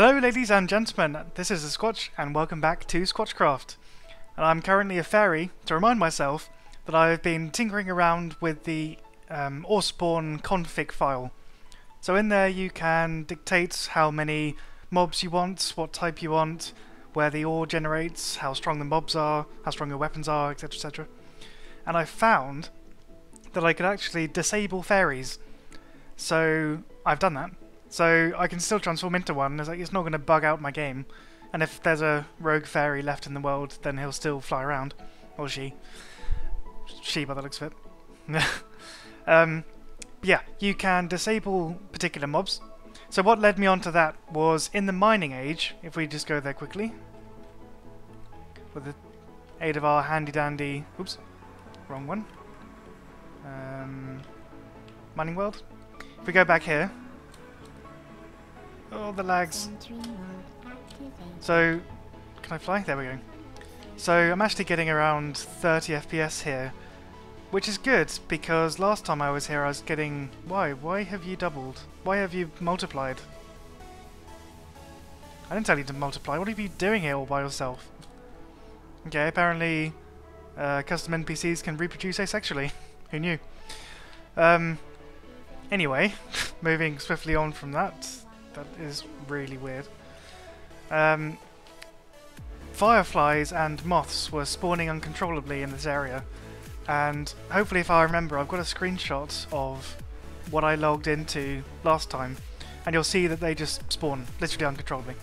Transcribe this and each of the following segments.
Hello ladies and gentlemen, this is LeSquatch and welcome back to SquatchCraft. And I'm currently a fairy to remind myself that I've been tinkering around with the Orespawn config file. So in there you can dictate how many mobs you want, what type you want, where the ore generates, how strong the mobs are, how strong your weapons are, etc, etc. And I found that I could actually disable fairies. So I've done that. So I can still transform into one. It's not going to bug out my game. And if there's a rogue fairy left in the world, then he'll still fly around. Or she. She by the looks of it. Yeah, you can disable particular mobs. So what led me onto that was in the mining age, if we just go there quickly, with the aid of our handy dandy, oops, wrong one, mining world. If we go back here, oh the lags. So, can I fly? There we go. So I'm actually getting around 30 FPS here, which is good because last time I was here I was getting... Why? Why have you doubled? Why have you multiplied? I didn't tell you to multiply. What are you doing here all by yourself? Okay, apparently custom NPCs can reproduce asexually. Who knew? Anyway, moving swiftly on from that. That is really weird. Fireflies and moths were spawning uncontrollably in this area. And hopefully if I remember, I've got a screenshot of what I logged into last time. And you'll see that they just spawn, literally uncontrollably.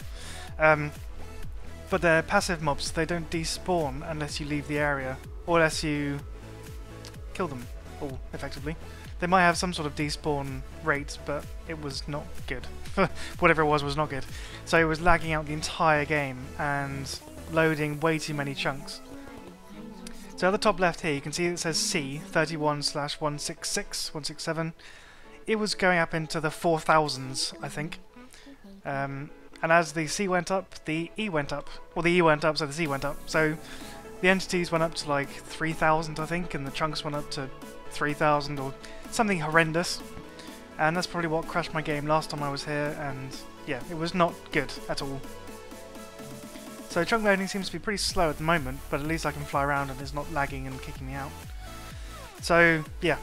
But they're passive mobs, they don't despawn unless you leave the area. Or unless you kill them all, effectively. They might have some sort of despawn rate, but it was not good. Whatever it was not good. So it was lagging out the entire game and loading way too many chunks. So at the top left here you can see it says C 31/166 167. It was going up into the 4000s, I think. And as the C went up, the E went up. Or the E went up, so the C went up. So the entities went up to like 3000, I think, and the chunks went up to 3000 or something horrendous. And that's probably what crashed my game last time I was here, and yeah, it was not good at all. So chunk loading seems to be pretty slow at the moment, but at least I can fly around and it's not lagging and kicking me out. So yeah,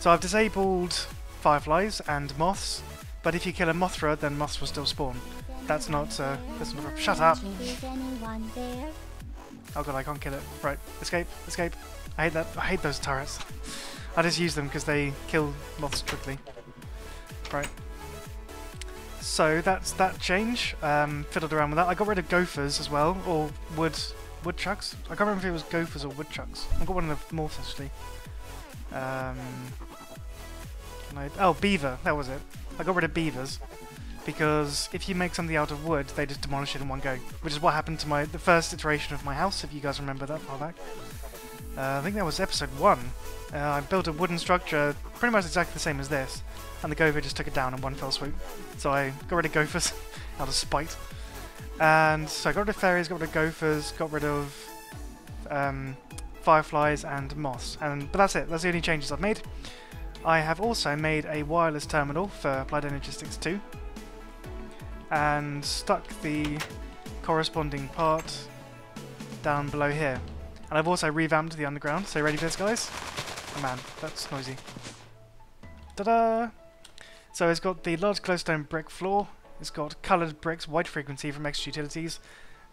so I've disabled fireflies and moths, but if you kill a mothra, then moths will still spawn. That's not shut up! Oh god, I can't kill it. Right, escape, escape. I hate that. I hate those turrets. I just use them because they kill moths strictly. Right. So that's that change. Fiddled around with that. I got rid of gophers as well, or woodchucks. I can't remember if it was gophers or woodchucks. I got one of the morphs actually. Oh, beaver. That was it. I got rid of beavers because if you make something out of wood, they just demolish it in one go. Which is what happened to the first iteration of my house. If you guys remember that far back. I think that was episode 1. I built a wooden structure pretty much exactly the same as this, and the gopher just took it down in one fell swoop. So I got rid of gophers out of spite. And so I got rid of fairies, got rid of gophers, got rid of fireflies and moths. But that's it, that's the only changes I've made. I have also made a wireless terminal for Applied Energistics 2 and stuck the corresponding part down below here. And I've also revamped the underground, so ready for this, guys? Oh man, that's noisy. Ta-da! So it's got the large glowstone brick floor, it's got coloured bricks, wide frequency from extra utilities,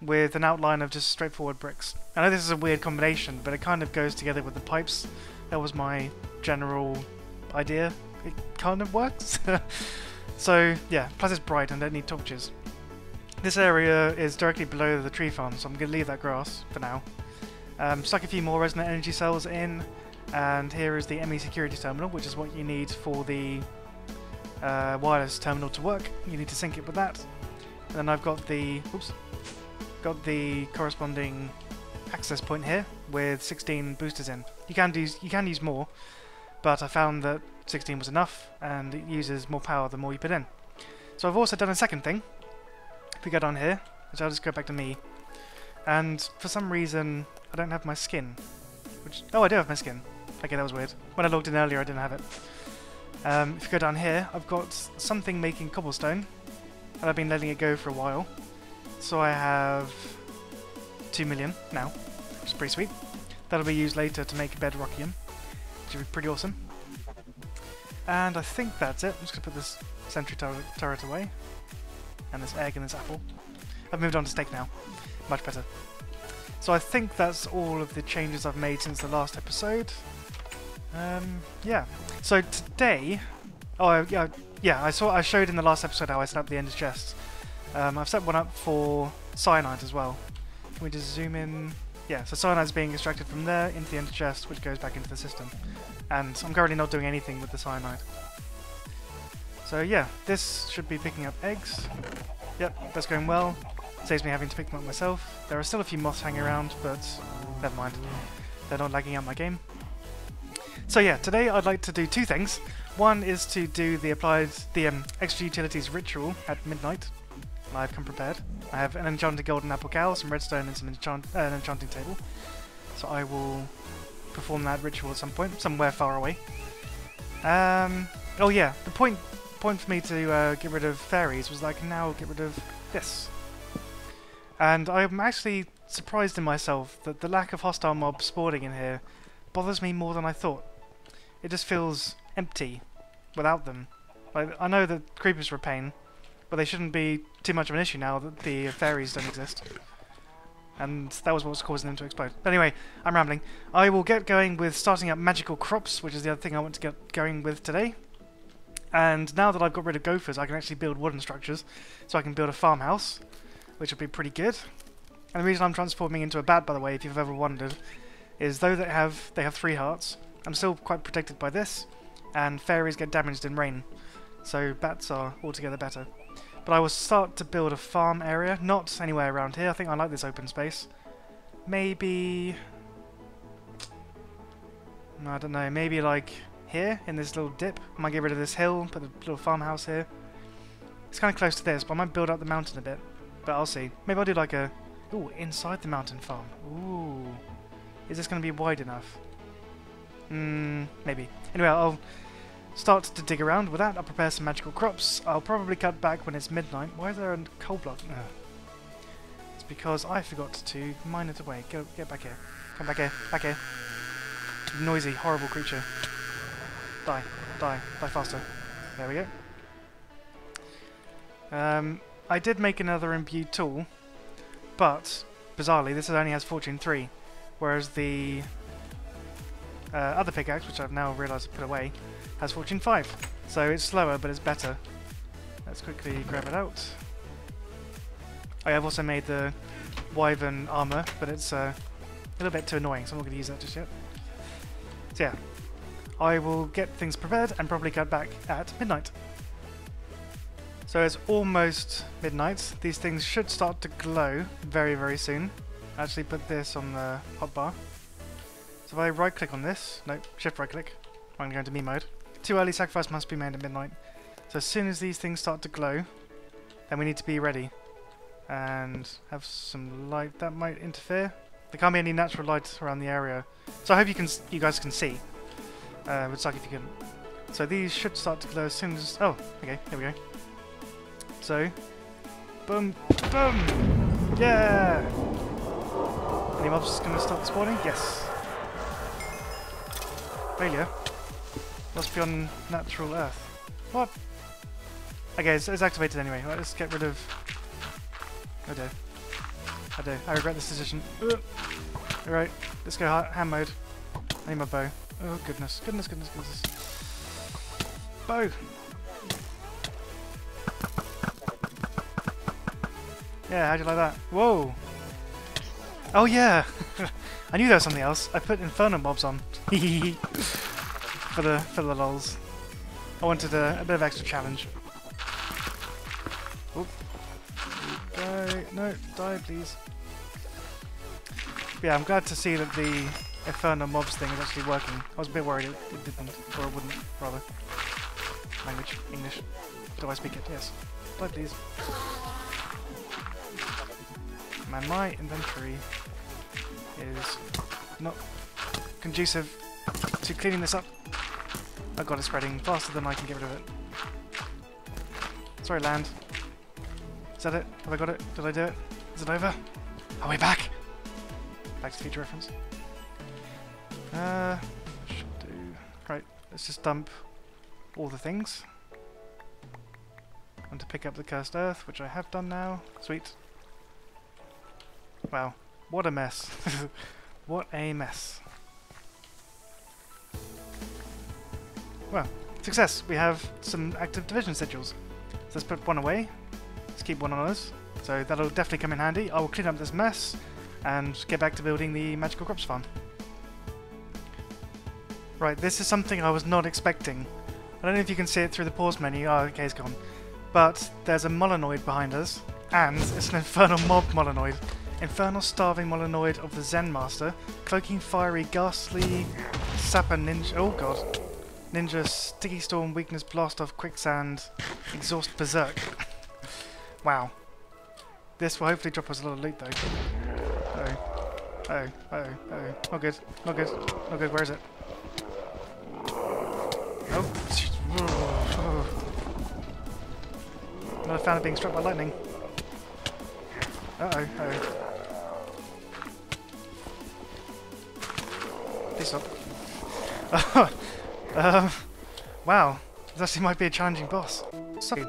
with an outline of just straightforward bricks. I know this is a weird combination, but it kind of goes together with the pipes. That was my general idea. It kind of works. So yeah, plus it's bright and don't need torches. This area is directly below the tree farm, so I'm going to leave that grass for now. Stuck a few more resonant energy cells in, and here is the ME security terminal, which is what you need for the wireless terminal to work. You need to sync it with that. And then I've got the corresponding access point here with 16 boosters in. You can use more, but I found that 16 was enough, and it uses more power the more you put in. So I've also done a second thing. If we go down here, which I'll just go back to me, and for some reason I don't have my skin. Oh, I do have my skin. Okay, that was weird. When I logged in earlier I didn't have it. If you go down here, I've got something making cobblestone, and I've been letting it go for a while. So I have 2 million now, which is pretty sweet. That'll be used later to make a bedrockium, which will be pretty awesome. And I think that's it. I'm just going to put this sentry turret away, and this egg and this apple. I've moved on to steak now. Much better. So I think that's all of the changes I've made since the last episode. Yeah. So today... Oh, yeah, I showed in the last episode how I set up the Ender's chest. I've set one up for cyanide as well. Can we just zoom in? Yeah, so cyanide's being extracted from there into the Ender chest, which goes back into the system. And I'm currently not doing anything with the cyanide. So yeah, this should be picking up eggs. Yep, that's going well. Saves me having to pick them up myself. There are still a few moths hanging around, but never mind. They're not lagging out my game. So yeah, today I'd like to do two things. One is to do the extra utilities ritual at midnight. I've come prepared. I have an enchanted golden apple cow, some redstone, and an enchanting table. So I will perform that ritual at some point, somewhere far away. Oh yeah, the point for me to get rid of fairies was that I can now get rid of this. And I'm actually surprised in myself that the lack of hostile mobs spawning in here bothers me more than I thought. It just feels empty without them. Like, I know that creepers were a pain, but they shouldn't be too much of an issue now that the fairies don't exist. And that was what was causing them to explode. But anyway, I'm rambling. I will get going with starting up magical crops, which is the other thing I want to get going with today. And now that I've got rid of gophers, I can actually build wooden structures. So I can build a farmhouse, which will be pretty good. And the reason I'm transforming into a bat, by the way, if you've ever wondered, is though they have 3 hearts, I'm still quite protected by this, and fairies get damaged in rain. So bats are altogether better. But I will start to build a farm area, not anywhere around here. I think I like this open space. Maybe... I don't know, maybe like here, in this little dip. I might get rid of this hill, put a little farmhouse here. It's kind of close to this, but I might build up the mountain a bit. But I'll see. Maybe I'll do like a... Ooh, inside the mountain farm. Ooh. Is this going to be wide enough? Maybe. Anyway, I'll start to dig around with that. I'll prepare some magical crops. I'll probably cut back when it's midnight. Why is there a coal block? It's because I forgot to mine it away. Get back here. Come back here. Back here. Noisy, horrible creature. Die. Die. Die faster. There we go. I did make another imbued tool, but bizarrely this only has Fortune 3, whereas the other pickaxe, which I've now realised to put away, has Fortune 5. So it's slower, but it's better. Let's quickly grab it out. I have also made the wyvern armour, but it's a little bit too annoying, so I'm not going to use that just yet. So yeah, I will get things prepared and probably cut back at midnight. So it's almost midnight. These things should start to glow very, very soon. I actually put this on the hotbar. So if I right click on this, no, shift right click, I'm going to me mode. Too early sacrifice must be made at midnight. So as soon as these things start to glow, then we need to be ready. And have some light. That might interfere. There can't be any natural light around the area. So I hope you guys can see. It would suck if you couldn't. So these should start to glow as soon as... Oh, okay, there we go. So, boom, boom! Yeah! Any mobs going to start spawning? Yes. Failure. Must be on natural earth. What? Okay, it's activated anyway. Right, let's get rid of... Oh dear. I do. I regret this decision. Alright, let's go ham mode. I need my bow. Oh goodness, goodness, goodness, goodness. Bow! Yeah, how'd you like that? Whoa! Oh yeah! I knew there was something else. I put Inferno mobs on. for the lols. I wanted a bit of extra challenge. Oop. Die. No, die please. But yeah, I'm glad to see that the Inferno mobs thing is actually working. I was a bit worried it didn't, or it wouldn't, rather. Language, English. Do I speak it? Yes. Die please. Man, my inventory is not conducive to cleaning this up. Oh god, it's spreading faster than I can get rid of it. Sorry, land. Is that it? Have I got it? Did I do it? Is it over? Are we back? Back to the Future reference. Should do. Right, let's just dump all the things. And to pick up the cursed earth, which I have done now. Sweet. Wow, what a mess. What a mess. Well, success! We have some active division sigils. So let's put one away. Let's keep one on us. So that'll definitely come in handy. I will clean up this mess and get back to building the magical crops farm. Right, this is something I was not expecting. I don't know if you can see it through the pause menu. Oh, okay, it's gone. But there's a Molenoid behind us, and it's an Infernal Mob Molenoid. Infernal Starving Molenoid of the Zen Master, Cloaking Fiery Ghastly Sapper Ninja. Oh god. Ninja Sticky Storm Weakness Blast Off Quicksand Exhaust Berserk. Wow. This will hopefully drop us a lot of loot though. Oh. Not good. Not good. Not good. Where is it? Oh. Not a fan of being struck by lightning. Uh-oh. Please stop. Wow. This actually might be a challenging boss. Sorry.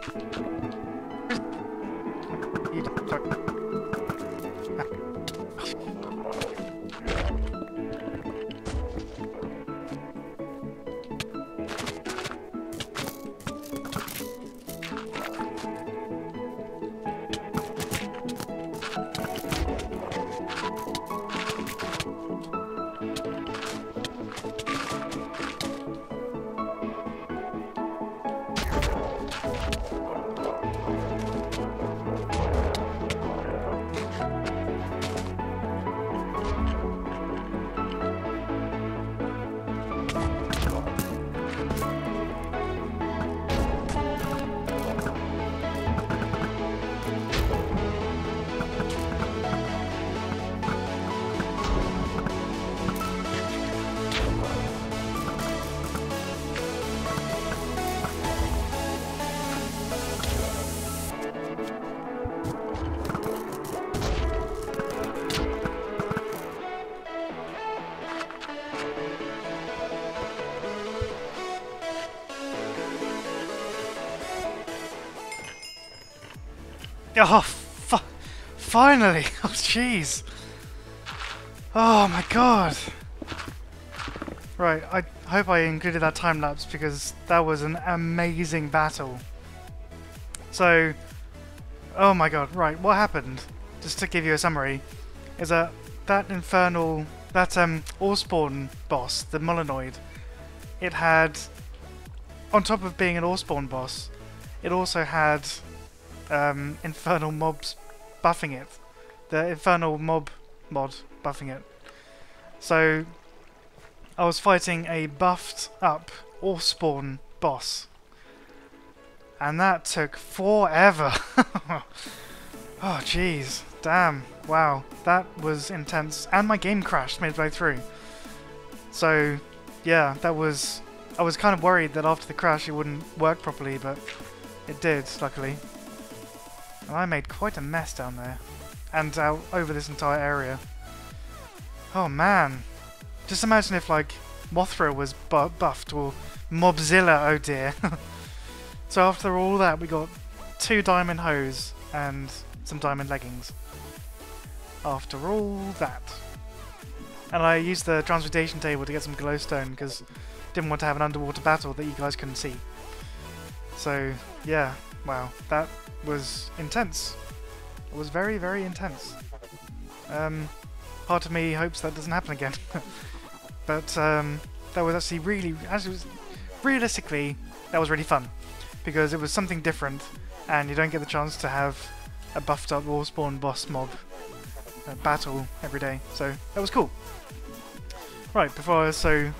Oh, finally! Oh, jeez! Oh my god! Right, I hope I included that time lapse because that was an amazing battle. So, oh my god, right, what happened? Just to give you a summary, is that infernal, Orespawn boss, the Molenoid, it had, on top of being an Orespawn boss, it also had infernal mobs buffing it. The infernal mob mod buffing it. So I was fighting a buffed up Orespawn boss. And that took forever. Oh jeez. Damn. Wow. That was intense. And my game crashed midway through. So yeah, that was... I was kind of worried that after the crash it wouldn't work properly, but it did, luckily. And I made quite a mess down there. And out over this entire area. Oh man. Just imagine if like Mothra was buffed or Mobzilla, oh dear. So after all that we got 2 diamond hose and some diamond leggings. After all that. And I used the transmutation table to get some glowstone because didn't want to have an underwater battle that you guys couldn't see. So yeah, wow, that was intense. It was very, very intense. Part of me hopes that doesn't happen again. But that was actually really, realistically, that was really fun. Because it was something different, and you don't get the chance to have a buffed up Orespawn boss mob battle every day. So that was cool. Right, before I was so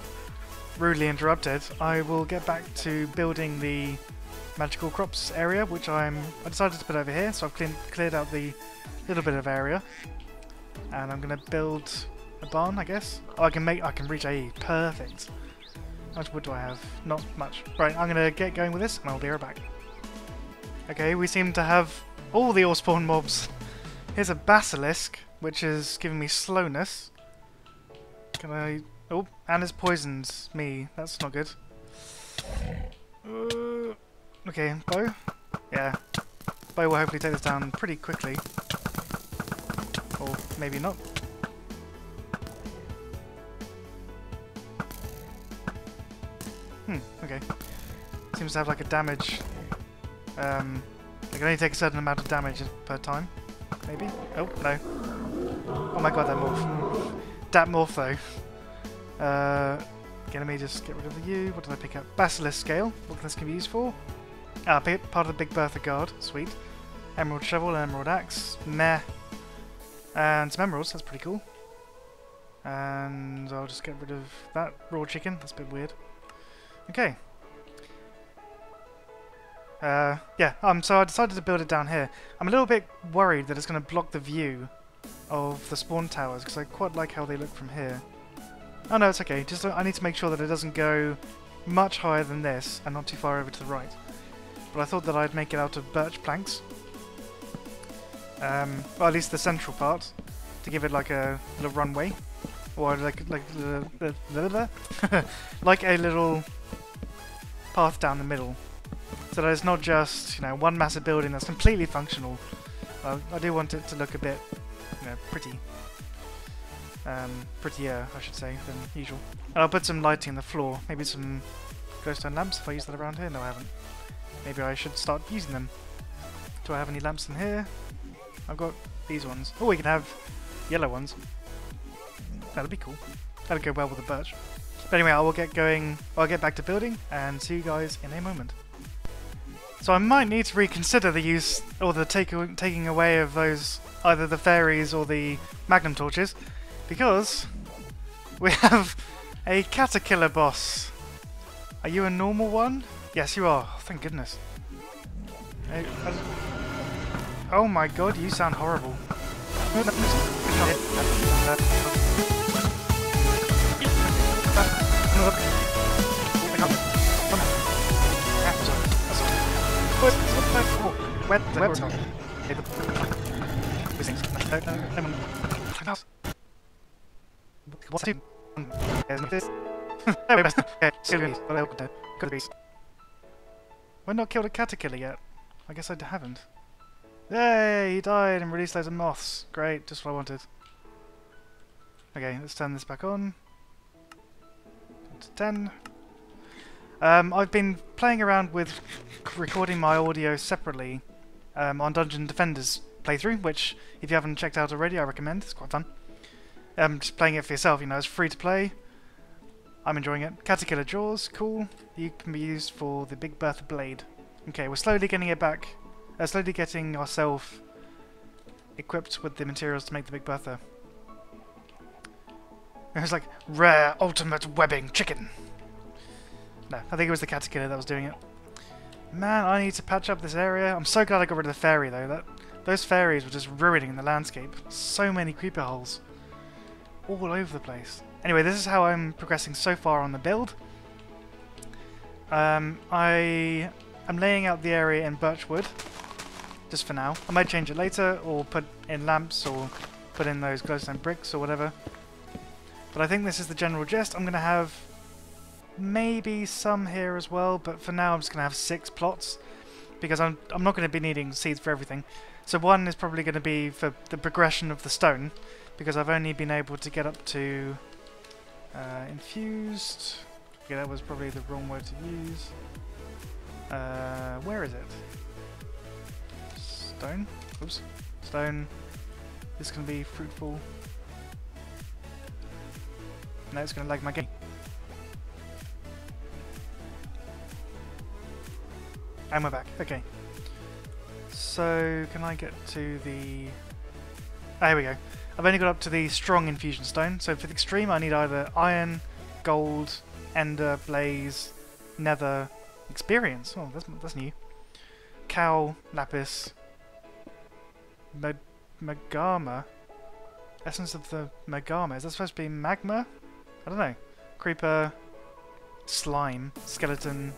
rudely interrupted, I will get back to building the magical crops area, which I decided to put over here. So I've cleared out the little bit of area, and I'm gonna build a barn, I guess. Oh, I can reach AE. Perfect. How much wood do I have? Not much. Right, I'm gonna get going with this, and I'll be right back. Okay, we seem to have all the Orespawn mobs. Here's a basilisk, which is giving me slowness. Can I... Oh, and it's poisoned me. That's not good. Okay, bow? Yeah. Bow will hopefully take this down pretty quickly. Or maybe not. Okay. Seems to have like a damage. They can only take a certain amount of damage per time. Maybe? Oh, no. Oh my god, that morph. That morph though. Okay, let me just get rid of you. What did I pick up? Basilisk scale. What can this be used for? Ah, part of the Big Bertha guard. Sweet. Emerald shovel and emerald axe. Meh. And some emeralds. That's pretty cool. And I'll just get rid of that raw chicken. That's a bit weird. Okay. Yeah, so I decided to build it down here. I'm a little bit worried that it's going to block the view of the spawn towers, because I quite like how they look from here. Oh no, it's okay. Just I need to make sure that it doesn't go much higher than this, and not too far over to the right. But I thought that I'd make it out of birch planks. Well, at least the central part, to give it like a little runway. Or like like a little path down the middle, so that it's not just, you know, one massive building that's completely functional. I do want it to look a bit, you know, prettier, I should say, than usual. And I'll put some lighting on the floor, maybe some glowstone lamps if I use that around here. No, I haven't. Maybe I should start using them. Do I have any lamps in here? I've got these ones. Oh, we can have yellow ones. That'd be cool. That'd go well with the birch. But anyway, I will get going. I'll get back to building and see you guys in a moment. So I might need to reconsider the use or the taking away of those, either the fairies or the magnum torches, because we have a caterpillar boss. Are you a normal one? Yes, you are. Thank goodness. Oh my god, you sound horrible. We've not killed a caterpillar yet. I guess I haven't. Yay! He died and released loads of moths. Great, just what I wanted. Okay, let's turn this back on. 10. I've been playing around with recording my audio separately on Dungeon Defender's playthrough, which, if you haven't checked out already, I recommend. It's quite fun. Just playing it for yourself, you know, it's free to play. I'm enjoying it. Caterpillar jaws, cool. You can be used for the Big Bertha blade. Okay, we're slowly getting it back. Slowly getting ourselves equipped with the materials to make the Big Bertha. It was like rare ultimate webbing chicken. No, I think it was the caterpillar that was doing it. Man, I need to patch up this area. I'm so glad I got rid of the fairy though. Those fairies were just ruining the landscape. So many creeper holes all over the place. Anyway, this is how I'm progressing so far on the build. I am laying out the area in birchwood, just for now. I might change it later, or put in lamps, or put in those glowstone bricks, or whatever. But I think this is the general gist. I'm going to have maybe some here as well, but for now I'm just going to have 6 plots, because I'm not going to be needing seeds for everything. So one is probably going to be for the progression of the stone, because I've only been able to get up to infused. Okay, that was probably the wrong word to use. Where is it? Stone? Oops. Stone. This can be fruitful. No, it's going to lag my game. And we're back. Okay. So, can I get to the... Ah, here we go. I've only got up to the strong infusion stone. So for the extreme, I need either iron, gold, ender, blaze, nether, experience. Oh, that's new. Cow, lapis, magama. Essence of the magama. Is that supposed to be magma? I don't know. Creeper, slime, skeleton,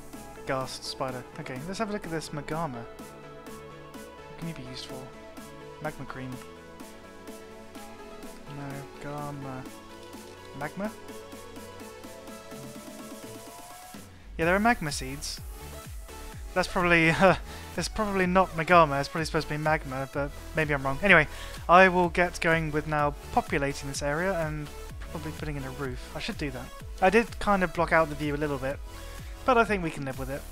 ghast, spider. Okay, let's have a look at this magama. can you be used for? Magma cream. Magma? Yeah, there are magma seeds. That's probably it's probably not magama, it's probably supposed to be magma, but maybe I'm wrong. Anyway, I will get going with now populating this area and probably putting in a roof. I should do that. I did kind of block out the view a little bit, but I think we can live with it.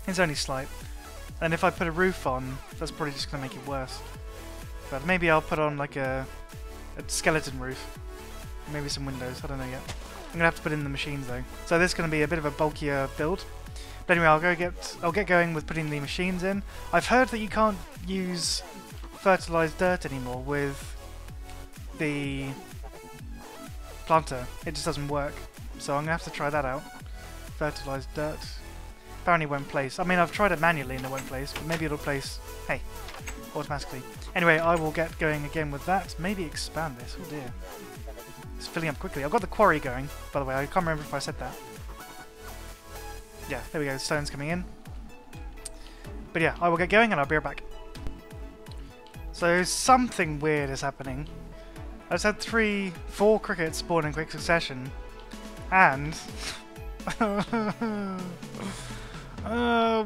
It's only slight. And if I put a roof on, that's probably just going to make it worse. But maybe I'll put on like a skeleton roof. Maybe some windows, I don't know yet. I'm going to have to put in the machines though. So this is going to be a bit of a bulkier build. But anyway, I'll get going with putting the machines in. I've heard that you can't use fertilized dirt anymore with the planter. It just doesn't work. So I'm going to have to try that out. Fertilized dirt. Apparently it won't place. I mean, I've tried it manually and it won't place, but maybe it'll place, hey, automatically. Anyway, I will get going again with that. Maybe expand this. Oh dear. It's filling up quickly. I've got the quarry going, by the way. I can't remember if I said that. Yeah, there we go. Stone's coming in. But yeah, I will get going and I'll be right back. So something weird is happening. I just had 4 crickets spawn in quick succession. And...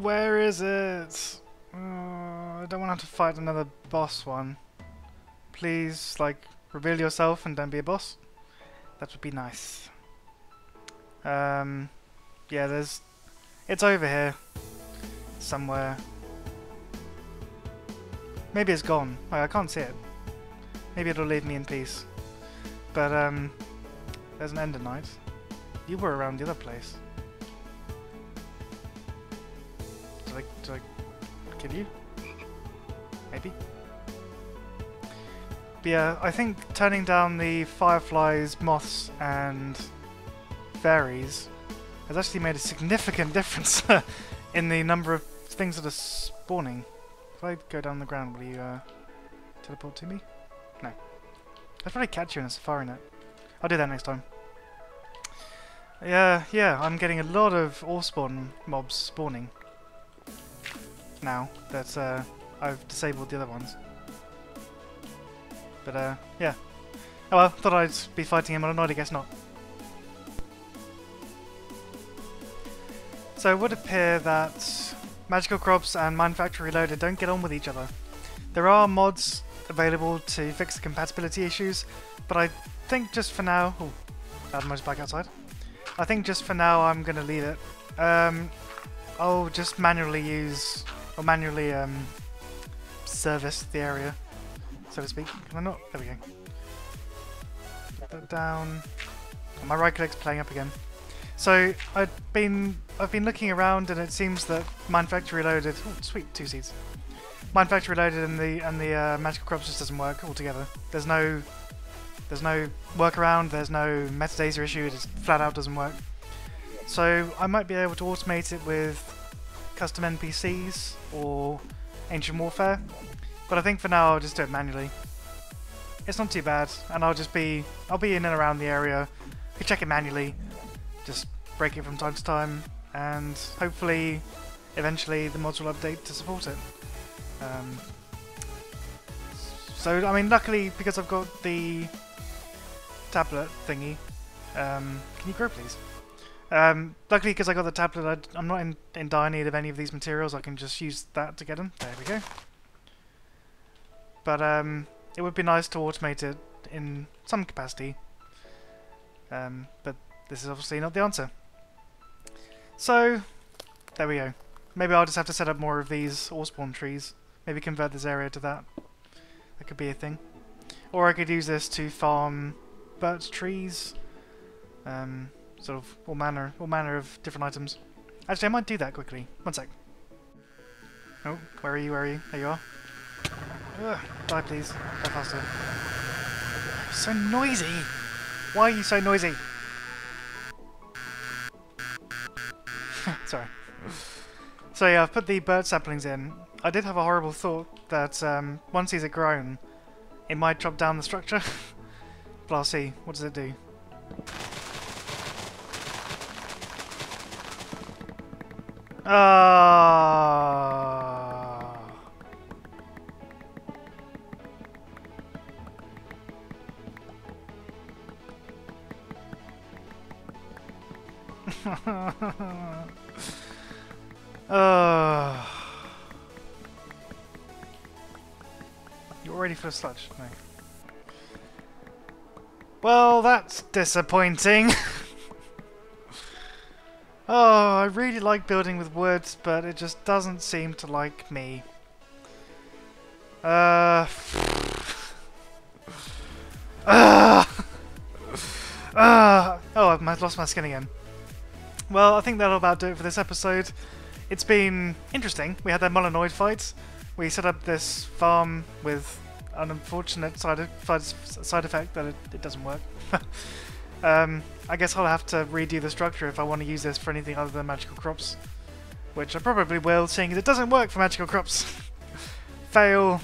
where is it? I don't want to have to fight another boss one. Please, like, reveal yourself and don't be a boss. That would be nice. Yeah, it's over here. Somewhere. Maybe it's gone. Oh, I can't see it. Maybe it'll leave me in peace. But, there's an Ender Knight. You were around the other place. Did I kill you? Maybe? But yeah, I think turning down the fireflies, moths, and fairies has actually made a significant difference in the number of things that are spawning. If I go down the ground, will you teleport to me? No. I'd probably catch you in a safari net. I'll do that next time. Yeah, I'm getting a lot of Orespawn mobs spawning now that I've disabled the other ones. But yeah. Oh well, thought I'd be fighting a Molenoid, I guess not. So it would appear that Magical Crops and Manufacture Reloaded don't get on with each other. There are mods available to fix the compatibility issues, but I think just for now... Oh, loud motorbike outside. I think just for now I'm going to leave it. I'll just manually use, or manually service the area, so to speak. Can I not? There we go. Put that down. Oh, my right click's playing up again. So I've been looking around, and it seems that Manufacture Reloaded. Oh, sweet, 2 seeds. Manufacture Reloaded and the Magical Crops just doesn't work altogether. There's no workaround, there's no metadata issue, it just flat out doesn't work. So I might be able to automate it with custom NPCs or Ancient Warfare, but I think for now I'll just do it manually. It's not too bad, and I'll be in and around the area, I can check it manually, just break it from time to time, and hopefully eventually the mods will update to support it. So I mean, luckily because I've got the tablet thingy. Can you grow, please? Luckily, because I got the tablet, I'm not in dire need of any of these materials. I can just use that to get them. There we go. But it would be nice to automate it in some capacity. But this is obviously not the answer. So there we go. Maybe I'll just have to set up more of these Orespawn trees. Maybe convert this area to that. That could be a thing. Or I could use this to farm birch trees, sort of all manner of different items. Actually, I might do that quickly. One sec. Oh, where are you? Where are you? There you are. Ugh, die, please. Die faster. You're so noisy. Why are you so noisy? Sorry. So yeah, I've put the birch saplings in. I did have a horrible thought that once these are grown, it might drop down the structure. But I'll see. What does it do? You're already full of sludge? No. Well, that's disappointing. Oh, I really like building with wood, but it just doesn't seem to like me. Oh, I've lost my skin again. Well, I think that'll about do it for this episode. It's been interesting. We had that Molenoid fight. We set up this farm with an unfortunate side effect that it doesn't work. I guess I'll have to redo the structure if I want to use this for anything other than magical crops. Which I probably will, seeing as it doesn't work for magical crops. Fail.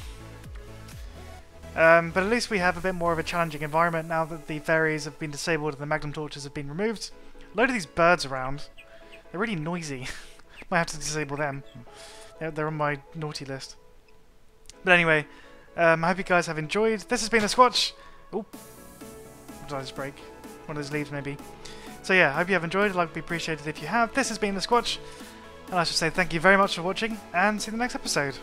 But at least we have a bit more of a challenging environment now that the fairies have been disabled and the magnum torches have been removed. A load of these birds around. They're really noisy. Might have to disable them. They're on my naughty list. But anyway, I hope you guys have enjoyed. This has been LeSquatch. Oh, did I just break? One of those leaves maybe. So yeah, I hope you have enjoyed. I'd like to be appreciated if you have. This has been LeSquatch. And I should say thank you very much for watching and see you in the next episode.